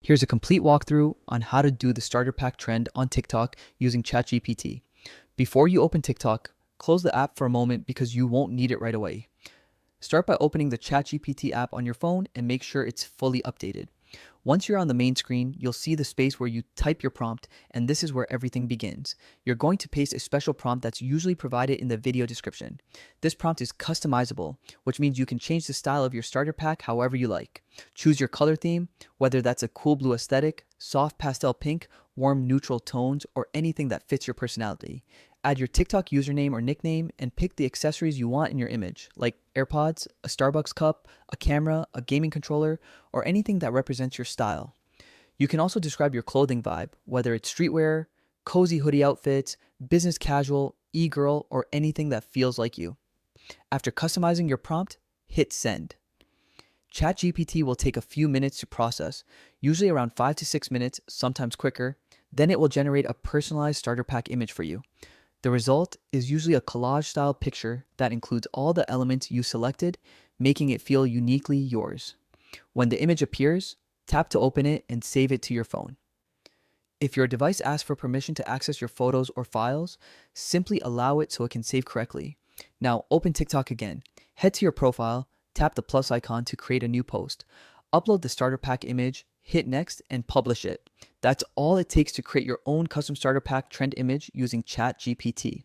Here's a complete walkthrough on how to do the starter pack trend on TikTok using ChatGPT. Before you open TikTok, close the app for a moment because you won't need it right away. Start by opening the ChatGPT app on your phone and make sure it's fully updated. Once you're on the main screen, you'll see the space where you type your prompt, and this is where everything begins. You're going to paste a special prompt that's usually provided in the video description. This prompt is customizable, which means you can change the style of your starter pack however you like. Choose your color theme, whether that's a cool blue aesthetic, soft pastel pink, warm neutral tones, or anything that fits your personality. Add your TikTok username or nickname and pick the accessories you want in your image, like AirPods, a Starbucks cup, a camera, a gaming controller, or anything that represents your style. You can also describe your clothing vibe, whether it's streetwear, cozy hoodie outfits, business casual, e-girl, or anything that feels like you. After customizing your prompt, hit send. ChatGPT will take a few minutes to process, usually around 5 to 6 minutes, sometimes quicker. Then it will generate a personalized starter pack image for you. The result is usually a collage-style picture that includes all the elements you selected, making it feel uniquely yours. When the image appears, tap to open it and save it to your phone. If your device asks for permission to access your photos or files, simply allow it so it can save correctly. Now open TikTok again. Head to your profile, tap the plus icon to create a new post. Upload the starter pack image, hit next, and publish it. That's all it takes to create your own custom starter pack trend image using ChatGPT.